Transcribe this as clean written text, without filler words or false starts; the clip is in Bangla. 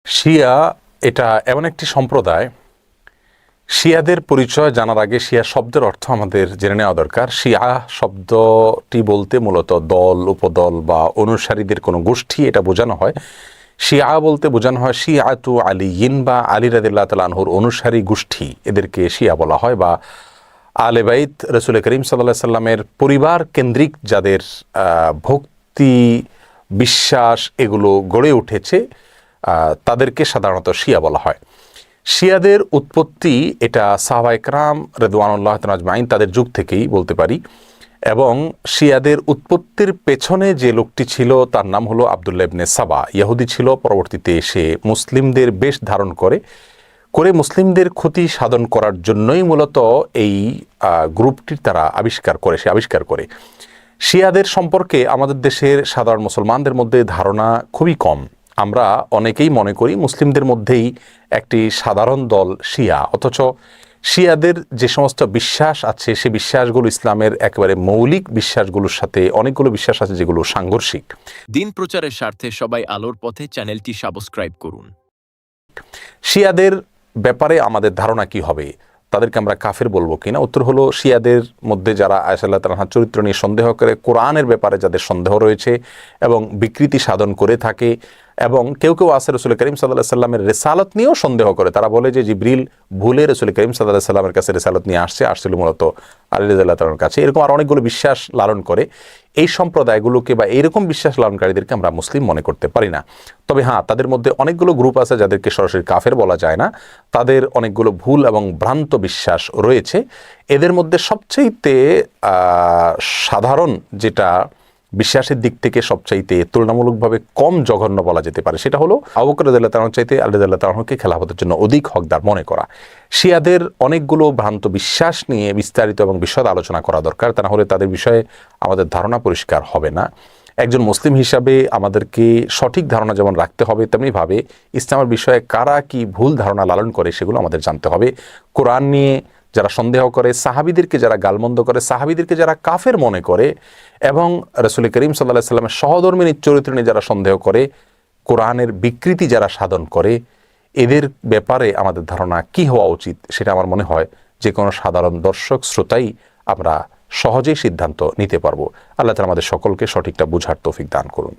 শিয়া এটা এমন একটি সম্প্রদায়, শিয়াদের পরিচয় জানার আগে শিয়া শব্দের অর্থ আমাদের জেনে নেওয়া দরকার। শিয়া শব্দটি বলতে মূলত দল, উপদল বা অনুসারীদের কোনো গোষ্ঠী এটা বোঝানো হয়। শিয়া বলতে বোঝানো হয় শিয়াতু আলিয়িন বা আলী রাদিয়াল্লাহু তাআলা আনহুর অনুসারী গোষ্ঠী, এদেরকে শিয়া বলা হয়। বা আলে বাইত রাসূল করিম সাল্লাল্লাহু আলাইহি সাল্লামের পরিবার কেন্দ্রিক যাদের ভক্তি, বিশ্বাস এগুলো গড়ে উঠেছে তাদেরকে সাধারণত শিয়া বলা হয়। শিয়াদের উৎপত্তি এটা সাহাবায়ে কেরাম রিদওয়ানুল্লাহ আজমাইন তাদের যুগ থেকেই বলতে পারি। এবং শিয়াদের উৎপত্তির পেছনে যে লোকটি ছিল তার নাম হলো আবদুল্লাহ ইবনে সাবা। ইহুদি ছিল, পরবর্তীতে এসে মুসলিমদের বেশ ধারণ করে মুসলিমদের ক্ষতি সাধন করার জন্যই মূলত এই গ্রুপটির তারা আবিষ্কার করে। শিয়াদের সম্পর্কে আমাদের দেশের সাধারণ মুসলমানদের মধ্যে ধারণা খুবই কম। আমরা অনেকেই মনে করি মুসলিমদের মধ্যেই একটি সাধারণ দল শিয়া, অথচ শিয়াদের যে সমস্ত বিশ্বাস আছে সে বিশ্বাসগুলো ইসলামের একেবারে মৌলিক বিশ্বাসগুলোর সাথে অনেকগুলো বিশ্বাস আছে যেগুলো সাংঘর্ষিক। দিন প্রচারের স্বার্থে সবাই আলোর পথে চ্যানেলটি সাবস্ক্রাইব করুন। শিয়াদের ব্যাপারে আমাদের ধারণা কি হবে? তাদেরকে আমরা কাফের বলবো কিনা? উত্তর হলো, শিয়াদের মধ্যে যারা আয়েশা রাদিয়াল্লাহু তাআলার চরিত্র নিয়ে সন্দেহ করে, কোরআনের ব্যাপারে যাদের সন্দেহ রয়েছে এবং বিকৃতি সাধন করে থাকে, এবং কেউ কেউ আছে রাসূল করিম সাল্লাল্লাহু আলাইহি সাল্লামের রিসালাত নিয়েও সন্দেহ করে। তারা বলে যে জিবরিল ভুলে রাসূল করিম সাল্লাল্লাহু আলাইহি সাল্লামের কাছে রিসালাত নিয়ে আসছিল মূলত আলী রাদিয়াল্লাহু তাআলার কাছে। এরকম আর অনেকগুলো বিশ্বাস লালন করে। এই সম্প্রদায়গুলোকে বা এইরকম বিশ্বাস লালনকারীদেরকে আমরা মুসলিম মনে করতে পারি না। তবে হ্যাঁ, তাদের মধ্যে অনেকগুলো গ্রুপ আছে যাদেরকে সরাসরি কাফের বলা যায় না। তাদের অনেকগুলো ভুল এবং ভ্রান্ত বিশ্বাস রয়েছে। এদের মধ্যে সবচাইতে সাধারণ যেটা বিশ্বাসের দিক থেকে সবচাইতে তুলনামূলকভাবে কম জঘন্য বলা যেতে পারে সেটা হলো আবু বকর রাদিয়াল্লাহু তাআলার চাইতে আলী রাদিয়াল্লাহু তাআলাকে খেলাফতের জন্য অধিক হকদার মনে করা। শিয়াদের অনেকগুলো ভ্রান্ত বিশ্বাস নিয়ে বিস্তারিত এবং বিশদ আলোচনা করা দরকার, তা না হলে তাদের বিষয়ে আমাদের ধারণা পরিষ্কার হবে না। একজন মুসলিম হিসাবে আমাদেরকে সঠিক ধারণা যেমন রাখতে হবে, তেমনিভাবে ইসলামের বিষয়ে কারা কি ভুল ধারণা লালন করে সেগুলো আমাদের জানতে হবে। কোরআন নিয়ে যারা সন্দেহ করে, সাহাবীদেরকে যারা গালমন্দ করে, সাহাবীদেরকে যারা কাফের মনে করে, এবং রাসূল করিম সাল্লাল্লাহু আলাইহি সাল্লামের সহধর্মিণীর চরিত্র নিয়ে যারা সন্দেহ করে, কোরআনের বিকৃতি যারা সাধন করে, এদের ব্যাপারে আমাদের ধারণা কি হওয়া উচিত সেটা আমার মনে হয় যে কোনো সাধারণ দর্শক শ্রোতাই আমরা সহজেই সিদ্ধান্ত নিতে পারবো। আল্লাহ তাআলা আমাদের সকলকে সঠিকটা বুঝার তৌফিক দান করুন।